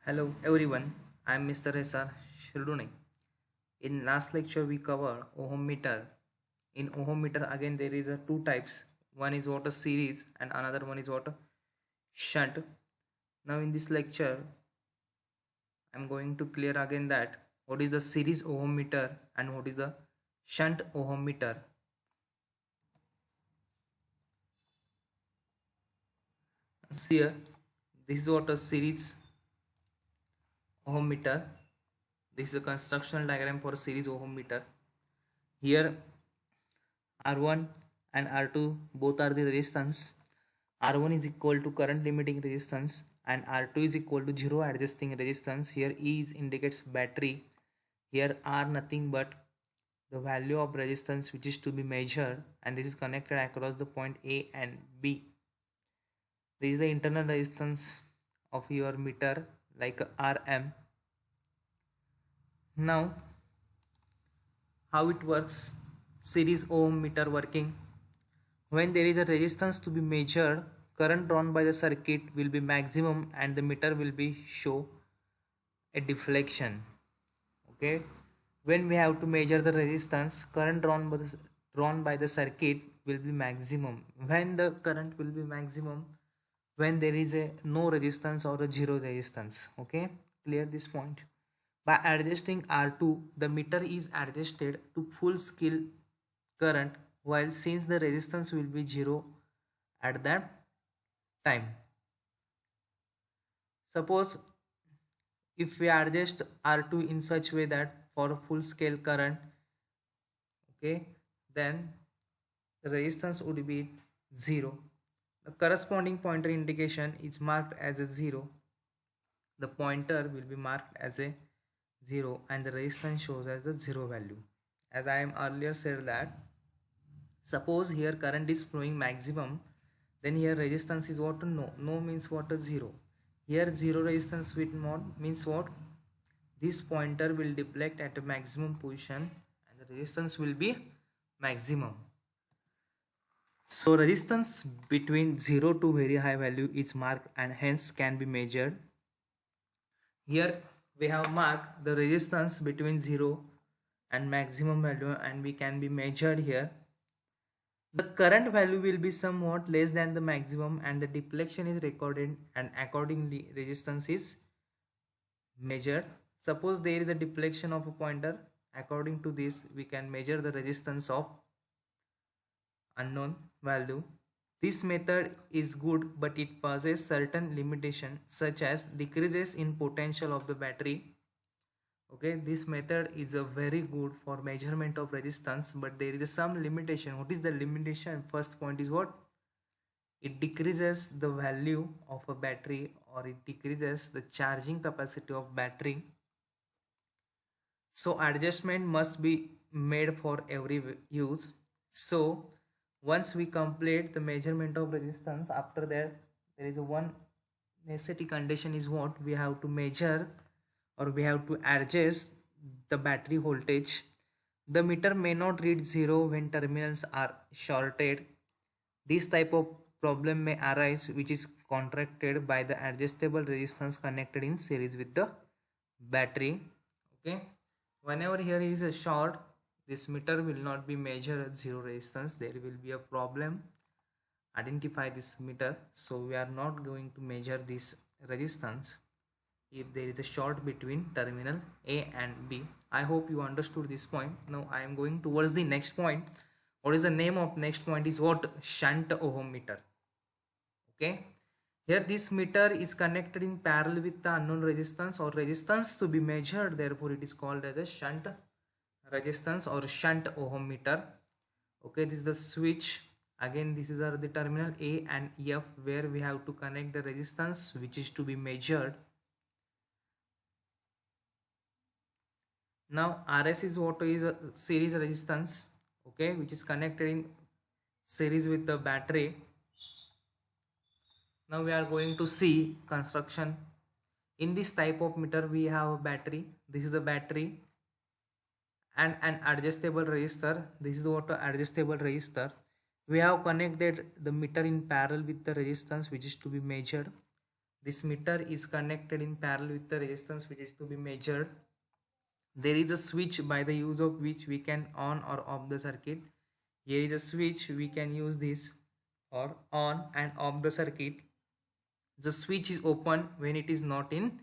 Hello everyone, I am Mr. S.R. Shirdune. In last lecture we covered ohm meter. In ohm meter again there is a two types. One is what a series and another one is what a shunt. Now in this lecture I am going to clear again that what is the series ohm meter and what is the shunt ohm meter. See here, this is what a series ohm meter. This is a constructional diagram for a series ohm meter. Here R1 and R2 both are the resistance. R1 is equal to current limiting resistance and R2 is equal to zero adjusting resistance. Here E is indicates battery. Here R nothing but the value of resistance which is to be measured, and this is connected across the point A and B. This is the internal resistance of your meter like Rm. Now how it works, series ohm meter working. When there is a resistance to be measured, current drawn by the circuit will be maximum and the meter will be show a deflection. Okay, when we have to measure the resistance, current drawn by the circuit will be maximum. When the current will be maximum, when there is a no resistance or a zero resistance. Okay, clear this point. By adjusting R2, the meter is adjusted to full scale current, while since the resistance will be zero at that time. Suppose if we adjust R2 in such way that for a full scale current, okay, then the resistance would be 0. The corresponding pointer indication is marked as a 0. The pointer will be marked as a 0 and the resistance shows as the 0 value. As I am earlier said that suppose here current is flowing maximum, then here resistance is what? No means what? 0. Here 0 resistance with mod means what? This pointer will deflect at a maximum position and the resistance will be maximum. So resistance between 0 to very high value is marked and hence can be measured. Here we have marked the resistance between 0 and maximum value and we can be measured here. The current value will be somewhat less than the maximum and the deflection is recorded and accordingly resistance is measured. Suppose there is a deflection of a pointer, according to this we can measure the resistance of unknown value. This method is good but it possesses certain limitation such as decreases in potential of the battery. Okay, this method is a very good for measurement of resistance, but there is some limitation. What is the limitation? First point is what? It decreases the value of a battery or it decreases the charging capacity of battery. So adjustment must be made for every use. So once we complete the measurement of resistance, after that there is a one necessity condition is what we have to measure or we have to adjust the battery voltage. The meter may not read 0 when terminals are shorted. This type of problem may arise which is contracted by the adjustable resistance connected in series with the battery. Okay, whenever here is a short, this meter will not be measured at 0 resistance. There will be a problem. Identify this meter. So we are not going to measure this resistance if there is a short between terminal A and B. I hope you understood this point. Now I am going towards the next point. What is the name of next point is what? Shunt ohm meter. Okay, here this meter is connected in parallel with the unknown resistance or resistance to be measured, therefore it is called as a shunt resistance or shunt ohm meter. Okay, this is the switch. Again this is the terminal A and F where we have to connect the resistance which is to be measured. Now RS is what is a series resistance, okay, which is connected in series with the battery. Now we are going to see construction. In this type of meter we have a battery. This is the battery and an adjustable resistor. This is what adjustable resistor. We have connected the meter in parallel with the resistance which is to be measured. This meter is connected in parallel with the resistance which is to be measured. There is a switch by the use of which we can on or off the circuit. Here is a switch, we can use this or on and off the circuit. The switch is open when it is not in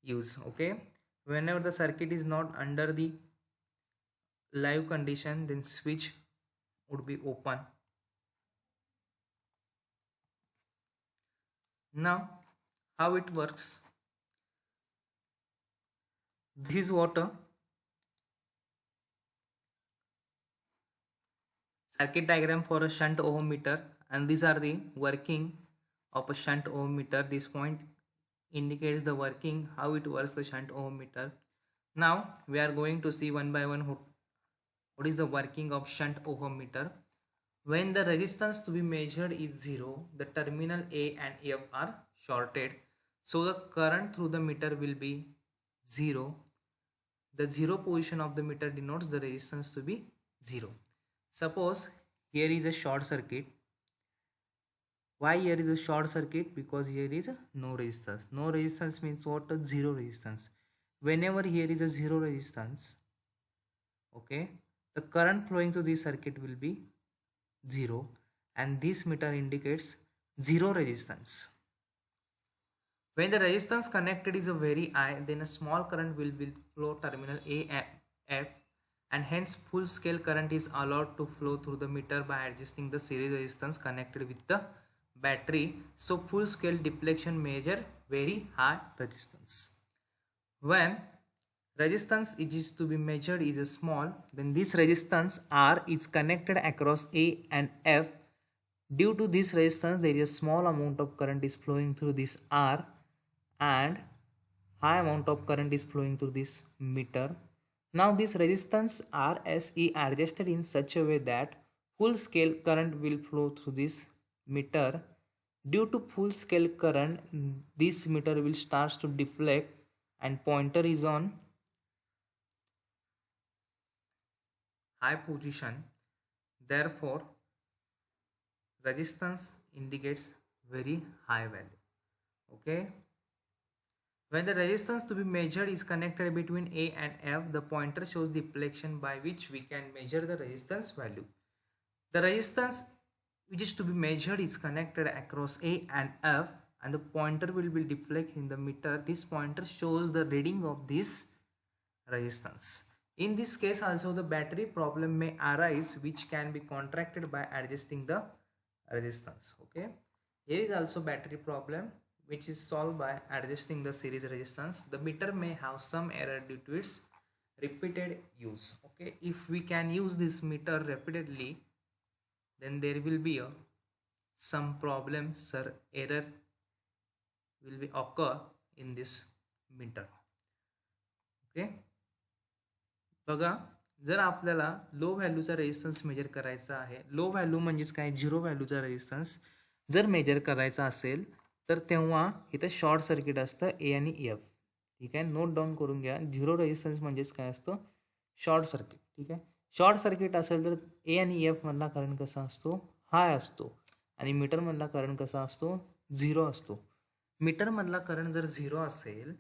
use. Okay, whenever the circuit is not under the live condition, then switch would be open. Now how it works, this is what a circuit diagram for a shunt ohm meter, and these are the working of a shunt ohm meter. This point indicates the working, how it works, the shunt ohm meter. Now we are going to see one by one what is the working of shunt ohm meter. When the resistance to be measured is 0, the terminal A and F are shorted, so the current through the meter will be 0. The 0 position of the meter denotes the resistance to be 0. Suppose here is a short circuit. Why here is a short circuit? Because here is no resistance. No resistance means what? Zero resistance. Whenever here is a zero resistance, okay, the current flowing through this circuit will be 0, and this meter indicates zero resistance. When the resistance connected is a very high, then a small current will flow terminal A and F, and hence full scale current is allowed to flow through the meter by adjusting the series resistance connected with the battery. So full scale deflection measure very high resistance. When resistance is to be measured is a small, then this resistance R is connected across A and F. Due to this resistance, there is a small amount of current is flowing through this R, and high amount of current is flowing through this meter. Now this resistance Rs is adjusted in such a way that full scale current will flow through this meter. Due to full scale current, this meter will start to deflect and pointer is on high position. Therefore resistance indicates very high value. Okay, when the resistance to be measured is connected between A and F, the pointer shows the deflection by which we can measure the resistance value. The resistance which is to be measured is connected across A and F, and the pointer will be deflect in the meter. This pointer shows the reading of this resistance. In this case also the battery problem may arise, which can be contracted by adjusting the resistance. Okay, here is also battery problem which is solved by adjusting the series resistance. The meter may have some error due to its repeated use. Okay, if we can use this meter repeatedly, then there will be some problem, sir, error will be occur in this meter. Okay, बघा, जर आपल्याला लो व्हॅल्यूचा resistance major करायचा आहे, लो value म्हणजेच काय, zero व्हॅल्यूचा resistance जर major करायचा असेल तर तेव्हा इथं शॉर्ट सर्किट असतं ए आणि एफ. ठीक आहे, नोट डाऊन करून घ्या. झिरो रेजिस्टन्स म्हणजेच काय असतं, शॉर्ट सर्किट. ठीक आहे, शॉर्ट सर्किट असेल तर ए आणि एफ मधला करंट कसा असतो, हाय असतो, आणि मीटरमधला करंट कसा असतो, झिरो असतो. मीटरमधला करंट जर झिरो असेल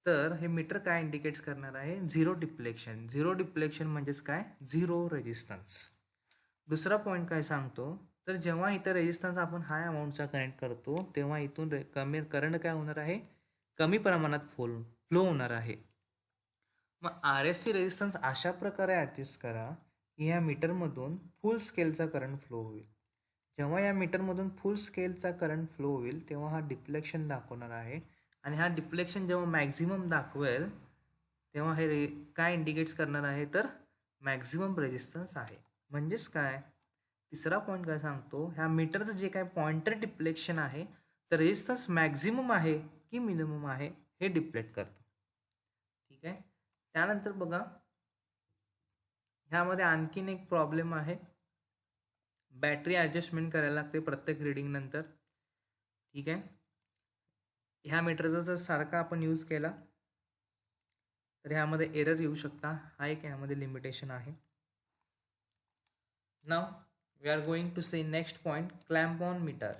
तर हे मीटर काय इंडिकेट्स करणार आहे, झिरो डिफ्लेक्शन. झिरो डिफ्लेक्शन म्हणजेच काय, झिरो रेजिस्टन्स. दुसरा पॉईंट काय सांगतो, तर जेव्हा इथं रेजिस्टन्स आपण हाय अमाऊंटचा कनेक्ट करतो तेव्हा इथून कमी करंट काय होणार आहे, कमी प्रमाणात फ्लो होणार आहे. मग आर एस सी रेजिस्टन्स अशा प्रकारे ॲडजस्ट करा की ह्या मीटरमधून फुल स्केलचा करंट फ्लो होईल. जेव्हा या मीटरमधून फुल स्केलचा करंट फ्लो होईल तेव्हा हा डिफ्लेक्शन दाखवणार आहे, आणि हा डिफ्लेक्शन जेव्हा मॅक्झिमम दाखवेल तेव्हा हे काय इंडिकेट्स करणार आहे, तर मॅक्झिमम रेजिस्टन्स आहे. म्हणजेच काय, तिसरा पॉईंट काय सांगतो, ह्या मीटरचं जे काय पॉइंटर डिफ्लेक्शन आहे तर रेजिस्टन्स मॅक्झिमम आहे की मिनिमम आहे हे डिफ्लेक्ट करतं. ठीक आहे, त्यानंतर बघा ह्यामध्ये आणखीन एक प्रॉब्लेम आहे, बॅटरी ॲडजस्टमेंट करायला लागते प्रत्येक रिडिंग नंतर. ठीक आहे, ह्या मीटरचा जर सारखा आपण यूज केला तर ह्यामध्ये एरर येऊ शकता, हा एक ह्यामध्ये लिमिटेशन आहे. नाव we are going to say next point, clamp on meter.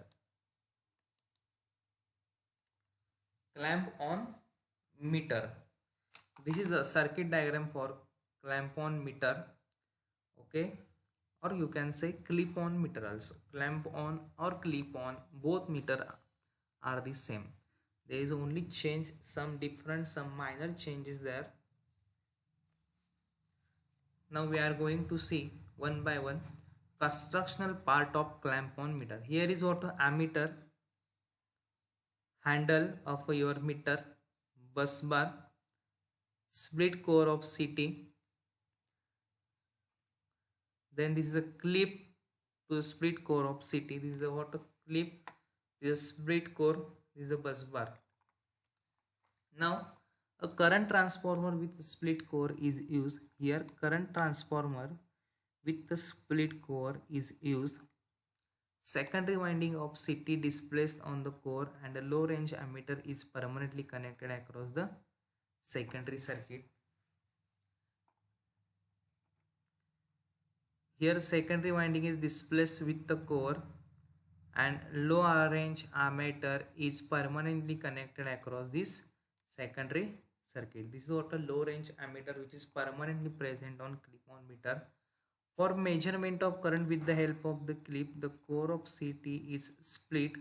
clamp on meter. This is a circuit diagram for clamp on meter. Okay, or you can say clip on meter also. Clamp on or clip on, both meter are the same. There is only change, some different, some minor changes there. Now we are going to see one by one constructional part of clamp on meter. Here is what ammeter, handle of your meter, bus bar, split core of CT. Then this is a clip to split core of CT. This is a what clip. This is split core. This is a bus bar. Now a current transformer with split core is used. Here current transformer with the split core is used. Secondary winding of CT displaced on the core and a low range ammeter is permanently connected across the secondary circuit. Here secondary winding is displaced with the core and low range ammeter is permanently connected across this secondary circuit. This is what a low range ammeter which is permanently present on clip-on meter. For measurement of current with the help of the clip, the core of CT is split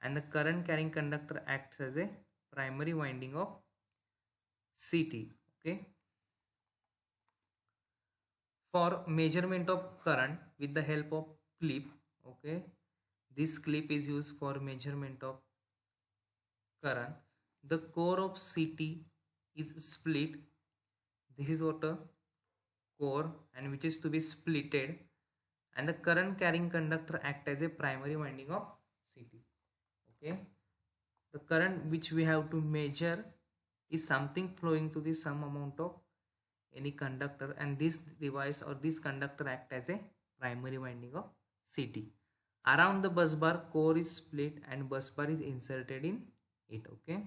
and the current carrying conductor acts as a primary winding of CT. Okay. For measurement of current with the help of clip, okay, this clip is used for measurement of current. The core of CT is split. This is what a core and which is to be splitted, and the current carrying conductor act as a primary winding of CT. Okay, the current which we have to measure is something flowing to the some amount of any conductor, and this device or this conductor act as a primary winding of CT. Around the bus bar, core is split and bus bar is inserted in it. Okay,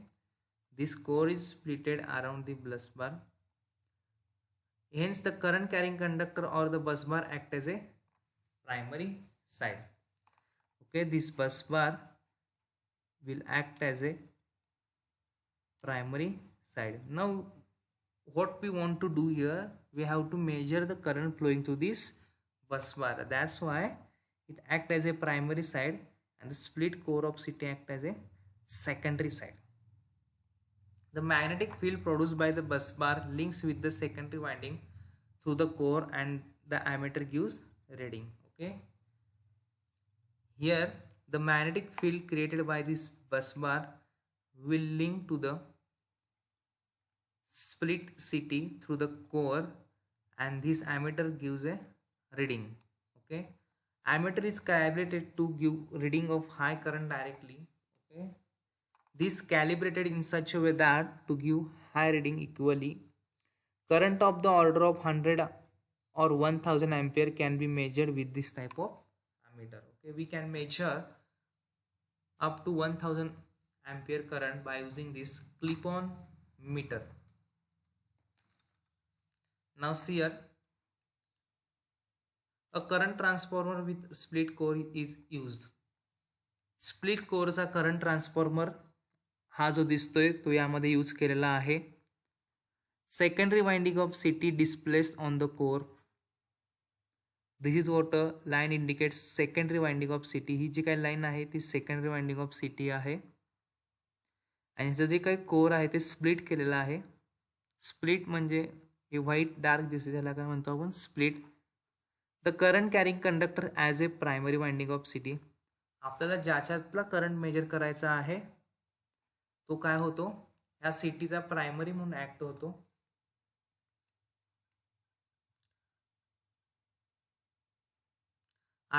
this core is splitted around the bus bar. Hence the current carrying conductor or the bus bar act as a primary side. Okay, this bus bar will act as a primary side. Now what we want to do here, we have to measure the current flowing through this bus bar. That's why it act as a primary side and the split core of CT act as a secondary side. The magnetic field produced by the bus bar links with the secondary winding through the core and the ammeter gives reading. Okay, here the magnetic field created by this bus bar will link to the split CT through the core and this ammeter gives a reading. Okay, ammeter is calibrated to give reading of high current directly. Okay, this calibrated in such a way that to give high reading equally. Current of the order of 100 or 1000 ampere can be measured with this type of ammeter. Okay, we can measure up to 1000 ampere current by using this clip-on meter. Now see here, a current transformer with split core is used. Split कोरचा current transformer हा जो दिसतोय तो यामध्ये use केलेला आहे. Secondary winding of CT displaced on the core. This is what a line indicates secondary winding of CT. ही जी काही लाईन आहे ती सेकंडरी वाइंडिंग ऑफ CT आहे आणि ह्याचं जे काही कोर आहे ते स्प्लिट केलेलं आहे. स्प्लिट म्हणजे हे व्हाईट डार्क दिसते त्याला काय म्हणतो आपण split. The current carrying conductor as A primary winding of CT. आपल्याला ज्याच्यातला करंट मेजर करायचा आहे तो काय होतो या CTचा प्रायमरी म्हणून ऍक्ट होतो.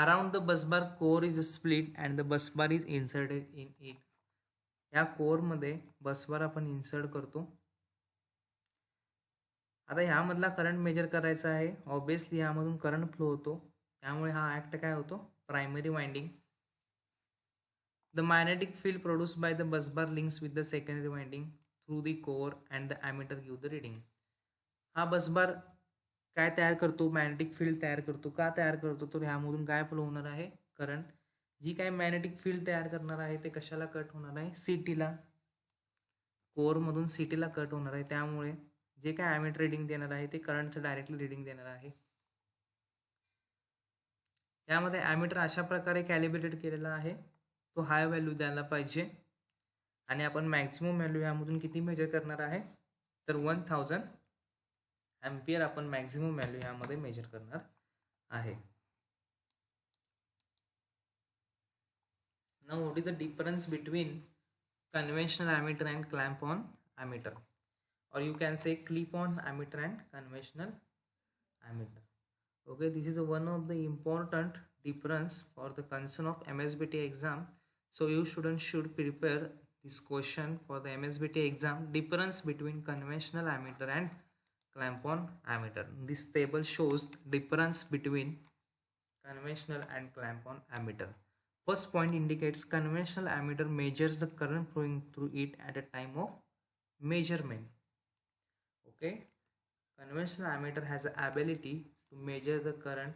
Around the busbar core is split and the busbar is inserted in it. या कोर मध्ये बसबार आपण इन्सर्ट करतो. आता ह्यामधला करंट मेजर करायचा आहे. ऑब्वियसली ह्यामधून करंट फ्लो होतो त्यामुळे हा ऍक्ट काय होतो primary winding. The magnetic field produced by the busbar links with the secondary winding through the core and the ammeter give the reading. हा बसबार काय तयार करतो मॅग्नेटिक फील्ड तयार करतो. का तयार करतो तर ह्यामधून काय फ्लो होणार आहे करंट. जी काय मॅग्नेटिक फील्ड तयार करणार आहे ते कशाला कट होणार आहे CTला. कोअरमधून सिटीला कट होणार आहे, त्यामुळे जे काय ॲमीटर रिडिंग देणार आहे ते करंटचं डायरेक्टली रिडिंग देणार आहे. यामध्ये ॲमीटर अशा प्रकारे कॅलिब्रेटेड केलेला आहे, तो हाय व्हॅल्यू द्यायला पाहिजे. आणि आपण मॅक्झिमम व्हॅल्यू यामधून किती मेजर करणार आहे, तर 1000 ॲम्पियर आपण मॅक्झिमम व्हॅल्यू यामध्ये मेजर करणार आहे. Now what is the difference between conventional ammeter and clamp on ammeter, or you can say clip on ammeter and conventional ammeter? Okay, this is one of the important difference for the concern of MSBT exam. So you students should prepare this question for the MSBT exam, difference between conventional ammeter and clamp on ammeter. This table shows difference between conventional and clamp on ammeter. First point indicates conventional ammeter measures the current flowing through it at a time of measurement. Okay, conventional ammeter has the ability to measure the current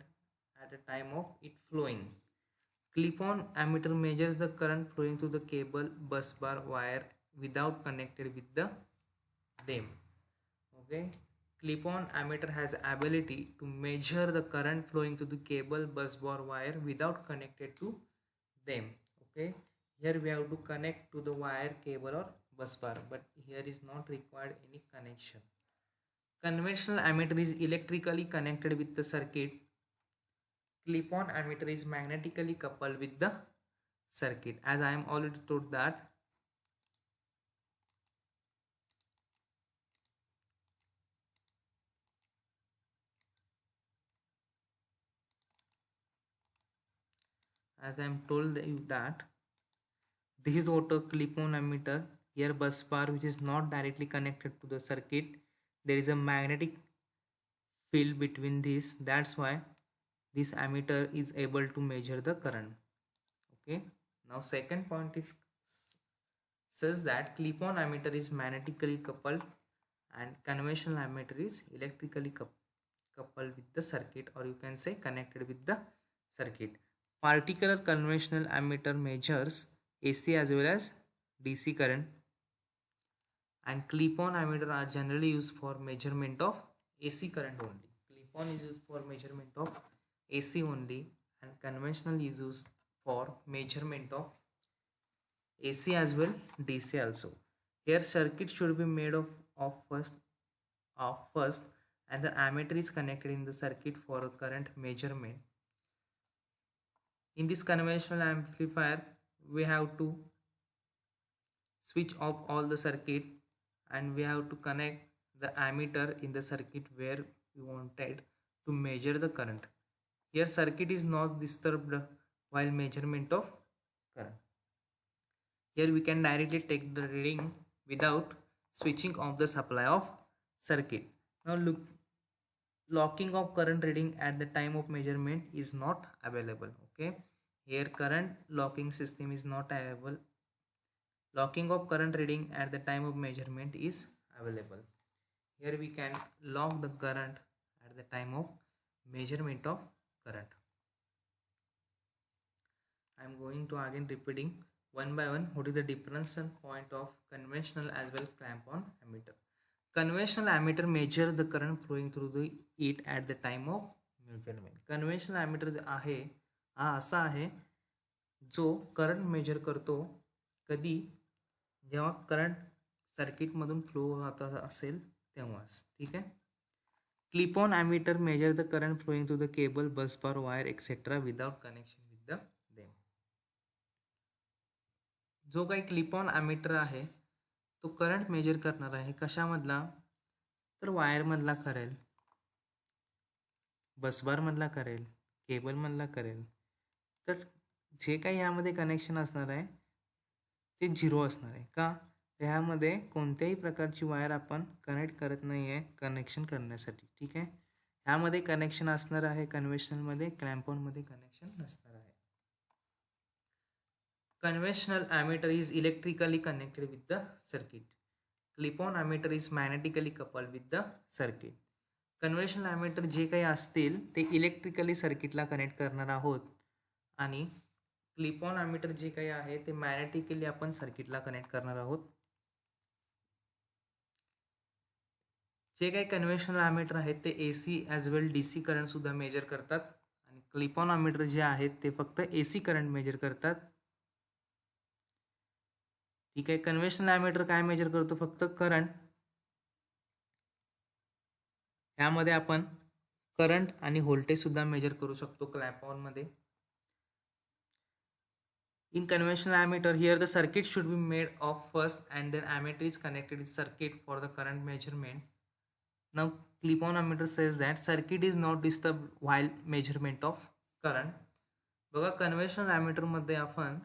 at a time of it flowing. Clip-on ammeter measures the current flowing through the cable, bus bar, wire without connected with them. Okay, clip-on ammeter has ability to measure the current flowing through the cable, bus bar, wire without connected to them. Okay, here we have to connect to the wire, cable or bus bar, but here is not required any connection. Conventional ammeter is electrically connected with the circuit. Clip-on ammeter is magnetically coupled with the circuit. As I am already told that this is what a clip-on ammeter. Here bus bar which is not directly connected to the circuit, there is a magnetic field between this, that's why this ammeter is able to measure the current. Okay, now second point is says that clip-on ammeter is magnetically coupled and conventional ammeter is electrically coupled with the circuit, or you can say connected with the circuit. Particular conventional ammeter measures AC as well as DC current, and clip-on ammeter are generally used for measurement of AC current only. Clip-on is used for measurement of AC only, and conventional is used for measurement of AC as well, DC also. Here circuit should be made of first, and the ammeter is connected in the circuit for a current measurement. In this conventional amplifier, we have to switch off all the circuit and we have to connect the ammeter in the circuit where we wanted to measure the current. Here circuit is not disturbed while measurement of current. Here we can directly take the reading without switching off the supply of circuit. Now look, locking of current reading at the time of measurement is not available. Okay, here current locking system is not available. Locking of current reading at the time of measurement is available. Here we can lock the current at the time of measurement of current. I am going to again repeating one by one what is the difference and point of conventional as well clamp on ammeter. Conventional ammeter measures the current flowing through it at the time of measurement. Conventional ammeter आहे हा असा आहे जो current measure करतो कधी, जेव्हा current सर्किटमधून flow होत असेल तेव्हाच. ठीक आहे. Clip on ammeter measure the current flowing through the cable, bus bar, wire etcetera without connection with the them. जो काही क्लिप ऑन ॲमीटर आहे तो करंट मेजर करणार आहे कशामधला, तर वायरमधला करेल, बसबारमधला करेल, केबलमधला करेल. तर जे काही यामध्ये कनेक्शन असणार आहे ते झिरो असणार आहे. का, ह्यामध्ये कोणत्याही प्रकारची वायर आपण कनेक्ट करत नाही आहे कनेक्शन करण्यासाठी. ठीक आहे. ह्यामध्ये कनेक्शन असणार आहे कन्व्हेन्शनलमध्ये, क्लॅम्पॉनमध्ये कनेक्शन नसणार आहे. Conventional ammeter is electrically connected with the circuit. Clip-on ammeter is magnetically coupled with the circuit. Conventional ammeter जे काही असतील ते इलेक्ट्रिकली सर्किटला कनेक्ट करणार आहोत आणि क्लिप ऑन ammeter जे काही आहे ते मॅग्नेटिकली आपण सर्किटला कनेक्ट करणार आहोत. जे काही कन्व्हेन्शनल ॲमीटर आहेत ते AC ॲज वेल DC करंटसुद्धा मेजर करतात आणि क्लिप ऑन ॲमीटर जे आहेत ते फक्त AC करंट मेजर करतात. ठीक आहे. कन्व्हेन्शनल ॲमीटर काय मेजर करतो? फक्त करंट. यामध्ये आपण करंट आणि व्होल्टेजसुद्धा मेजर करू शकतो clap ऑनमध्ये. In conventional ammeter, here the circuit should be made of first and then ammeter is connected with circuit for the current measurement. Now clip-on ammeter says that circuit is not disturbed while measurement of current. बघा conventional ॲमीटरमध्ये आपण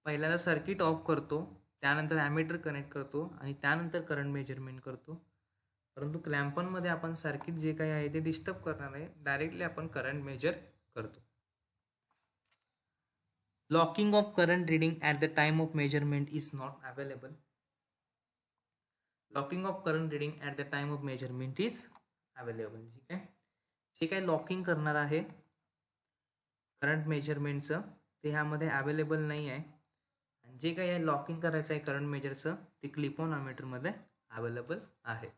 पहिल्यांदा circuit of करतो, त्यानंतर ammeter connect करतो आणि त्यानंतर current measurement करतो. परंतु क्लॅम्पॉनमध्ये आपण सर्किट जे काही आहे ते डिस्टर्ब करणार आहे, डायरेक्टली आपण करंट मेजर करतो. Locking of current reading at the time of measurement is not available. Locking of current reading at the time of measurement is available. ठीक आहे. जे काही लॉकिंग करणार आहे करंट मेजरमेंटचं ते ह्यामध्ये अवेलेबल नाही आहे. आणि जे काही लॉकिंग करायचं आहे करंट मेजरचं ते क्लिप ऑन ॲमीटरमध्ये अवेलेबल आहे.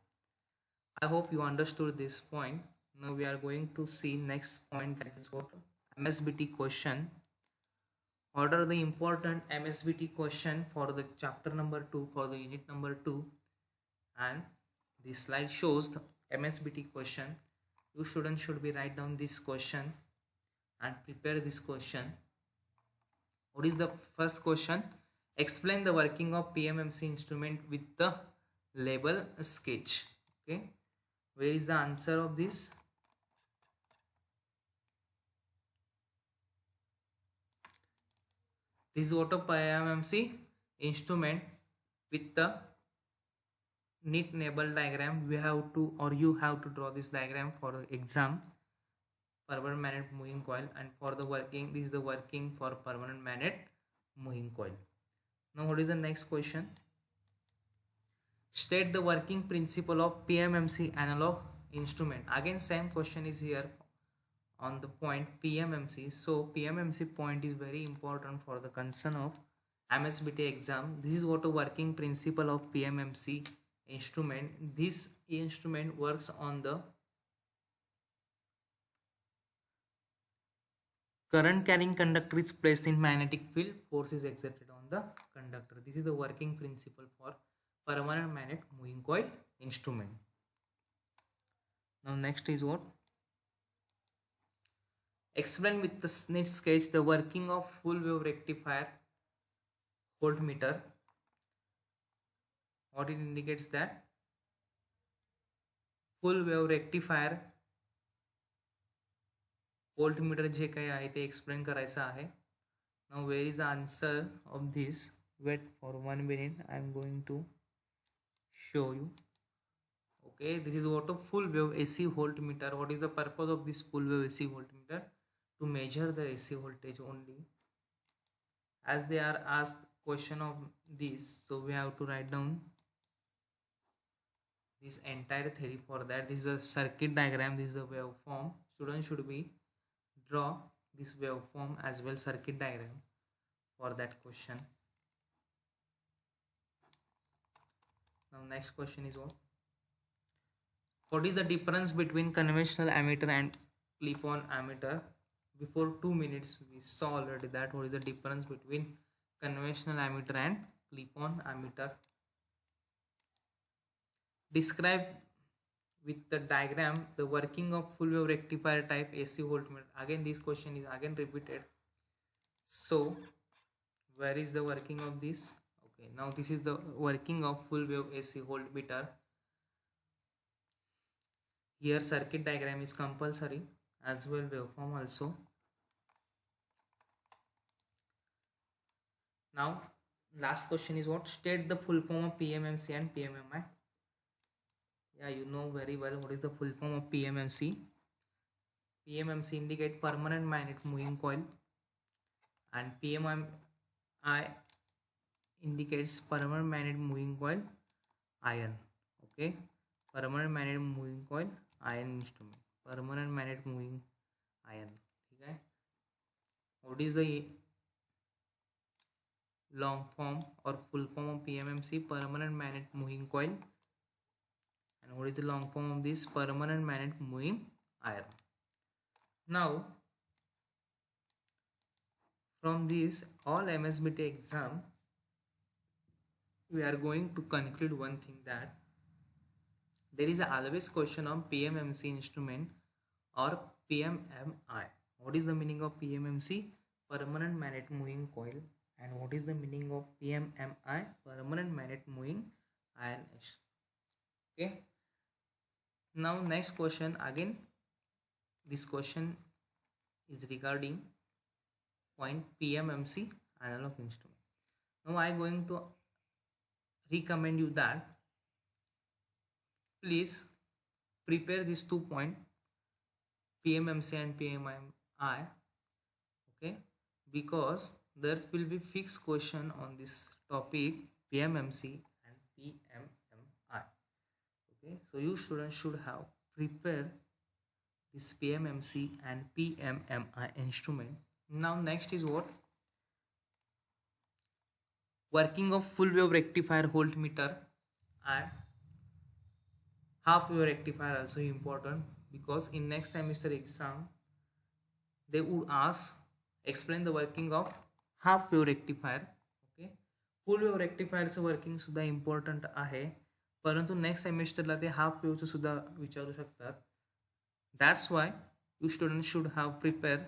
I hope you understood this point. Now we are going to see next point, that is what MSBT question. Order the important MSBT question for the chapter number 2 for the unit number 2, and this slide shows the MSBT question. You students should be write down this question and prepare this question. What is the first question? Explain the working of PMMC instrument with the label sketch. Okay, where is the answer of this? This is what a PMMC instrument with the neat label diagram. We have to, or you have to draw this diagram for the exam. Permanent magnet moving coil, and for the working, this is the working for permanent magnet moving coil. Now what is the next question? State the working principle of PMMC analog instrument. Again same question is here on the point PMMC. So PMMC point is very important for the concern of MSBT exam. This is what a working principle of PMMC instrument. This instrument works on the current carrying conductor is placed in magnetic field, force is exerted on the conductor. This is the working principle for permanent magnet moving coil instrument. Now next is what? Explain with the neat sketch the working of full wave rectifier voltmeter. What it indicates that full wave rectifier voltmeter जे काही आहे ते explain करायचं आहे. Now where is the answer of this? Wait for 1 minute. I am going to show you. Okay, this is what a full wave AC voltmeter. What is the purpose of this full wave AC voltmeter? To measure the AC voltage only. As they are asked question of this, so we have to write down this entire theory. For that, this is a circuit diagram, this is a waveform. Students should be draw this waveform as well, circuit diagram for that question. Now next question is what is the difference between conventional ammeter and clip-on ammeter? Before 2 minutes we saw already that what is the difference between conventional ammeter and clip-on ammeter. Describe with the diagram the working of full wave rectifier type AC voltmeter. Again this question is again repeated. So where is the working of this? Okay, now this is the working of full wave AC voltmeter. Here circuit diagram is compulsory as well, waveform also. Now last question is what? State the full form of PMMC and PMMI. Yeah, you know very well what is the full form of PMMC. PMMC indicate permanent magnet moving coil and PMMI indicates permanent magnet moving coil iron. Okay, permanent magnet moving coil iron instrument, permanent magnet moving iron. Okay, what is the long form or full form of PMMC? Permanent magnet moving coil, And what is the long form of this? Permanent magnet moving iron. Now from this all MSBT exam, we are going to conclude one thing, that there is always question on PMMC instrument or PMMI. What is the meaning of PMMC? Permanent magnet moving coil. And what is the meaning of PMMI? Permanent magnet moving iron. Okay. Now next question again. This question is regarding point PMMC analog instrument. Now I am going to recommend you that please prepare these 2 points, PMMC and PMMI, okay, because there will be fixed question on this topic, PMMC and PMMI. Okay, so you students should have prepared this PMMC and PMMI instrument. Now next is what? Working of full wave rectifier, voltmeter and half wave rectifier also important, because in next semester exam they would ask explain the working of half wave rectifier. Okay, full wave रेक्टिफायरचं working सुद्धा important आहे, परंतु next सेमिस्टरला ते half वेवचं सुद्धा विचारू शकतात. That's why you student should have prepare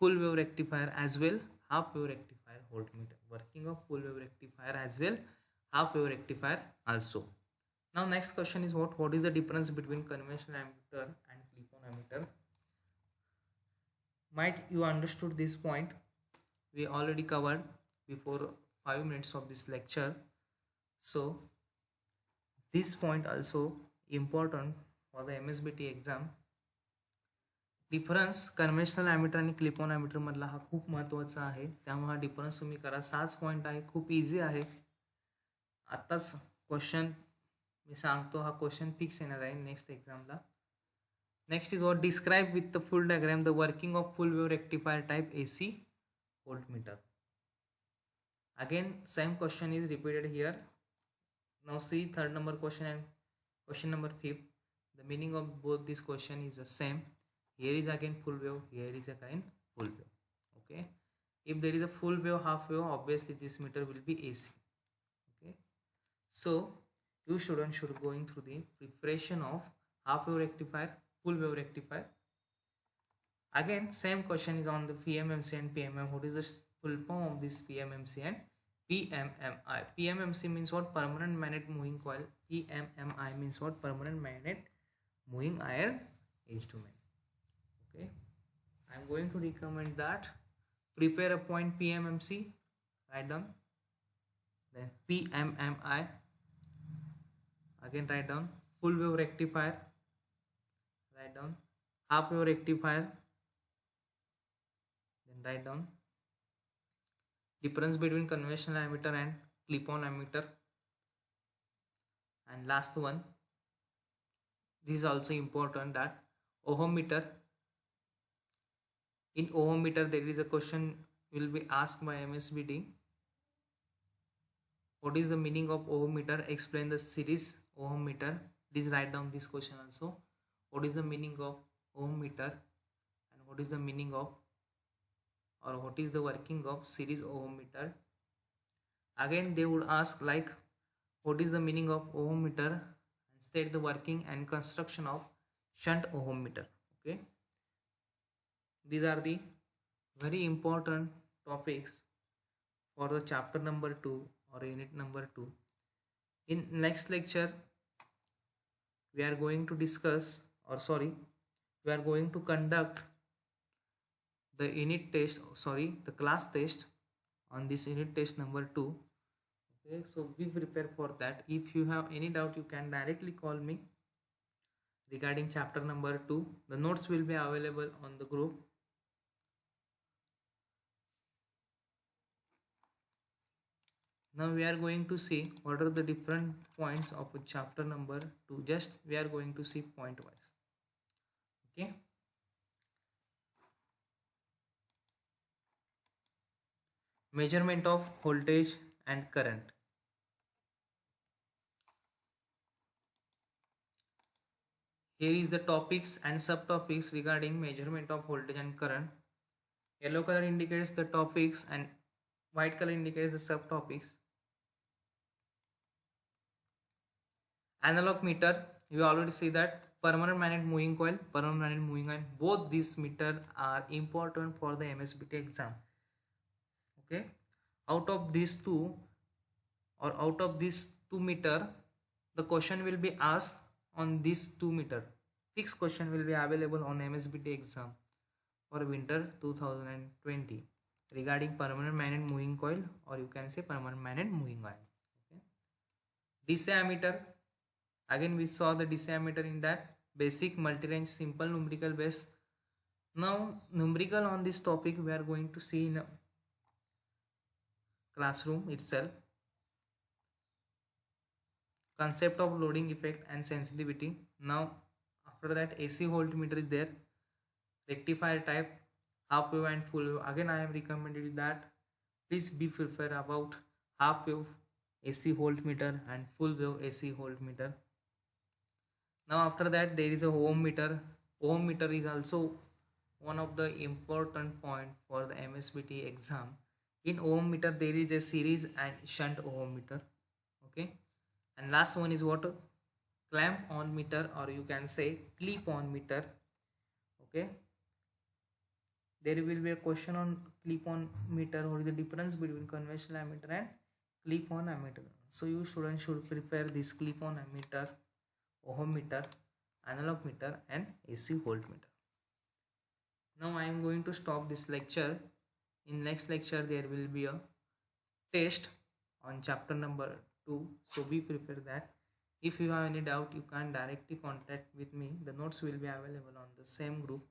full wave rectifier as well half wave rectifier voltmeter. Working of full wave rectifier as well half wave rectifier also. Now next question is what is the difference between conventional ammeter and clip-on ammeter? Might you understood this point? We already covered before 5 minutes of this lecture. So this point also important for the MSBT exam. Difference conventional ammeter आणि clip on ammeter मधला हा खूप महत्त्वाचा आहे, त्यामुळे हा difference तुम्ही करा. 6 पॉईंट आहे, खूप इझी आहे. आत्ताच क्वेश्चन मी सांगतो, हा क्वेश्चन फिक्स येणार आहे नेक्स्ट एक्झामला. Next is what describe with the full diagram the working of full wave rectifier type AC voltmeter. Again same question is repeated here. Now see third number question and question number 5. The meaning of both this question is the same. Here is again full wave, here is again full wave. Okay, if there is a full wave, half wave, obviously this meter will be AC. Okay, so you students should going through the preparation of half wave rectifier, full wave rectifier. Again same question is on the PMMC and PMM. What is the full form of this PMMC and PMMI? PMMC means what? Permanent magnet moving coil. PMMI means what? Permanent magnet moving iron instrument. Okay, I am going to recommend that prepare a point PMMC, write down, then PMMI, again write down full wave rectifier, write down half wave rectifier, then write down difference between conventional ammeter and clip-on ammeter, and last one, this is also important, that ohm meter. In ohm meter there is a question will be asked by MSBT. What is the meaning of ohm meter? Explain the series ohm meter. Please write down this question also. What is the meaning of ohm meter and what is the meaning of, or what is the working of series ohm meter? Again they would ask like what is the meaning of ohm meter and state the working and construction of shunt ohm meter. Okay, these are the very important topics for the chapter number 2 or unit number 2. In next lecture we are going to discuss, or sorry, we are going to conduct the unit test, the class test on this unit test number 2. Okay, so be prepared for that. If you have any doubt you can directly call me regarding chapter number 2. The notes will be available on the group. Now we are going to see what are the different points of chapter number 2. Just we are going to see point wise. Okay, measurement of voltage and current. Here is the topics and subtopics regarding measurement of voltage and current. Yellow color indicates the topics and white color indicates the subtopics. Analog meter, you already see that permanent magnet moving coil, permanent magnet moving coil, both these meter are important for the MSBT exam. Okay, out of these two or out of these 2 meter, the question will be asked on these 2 meter. Fixed question will be available on MSBT exam for winter 2020 regarding permanent magnet moving coil, or you can say permanent magnet moving coil. Okay. DC ammeter, again we saw the DC ammeter in that basic multi-range simple numerical base. Now numerical on this topic we are going to see in a classroom itself. Concept of loading effect and sensitivity. Now after that AC voltmeter is there, rectifier type, half wave and full wave. Again I am recommended that please be prepared about half wave AC voltmeter and full wave AC voltmeter. Now after that there is a ohm meter. Ohm meter is also one of the important point for the MSBT exam. In ohm meter there is a series and shunt ohm meter. Okay, and last one is what? Clamp on meter, or you can say clip on meter. Okay, there will be a question on clip on meter. What is the difference between conventional ammeter and clip on ammeter? So you students should prepare this clip on ammeter, ohm meter, analog meter and AC voltmeter. Now I am going to stop this lecture. In next lecture there will be a test on chapter number 2, so be prepared that. If you have any doubt you can directly contact with me. The notes will be available on the same group.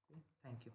Okay, thank you.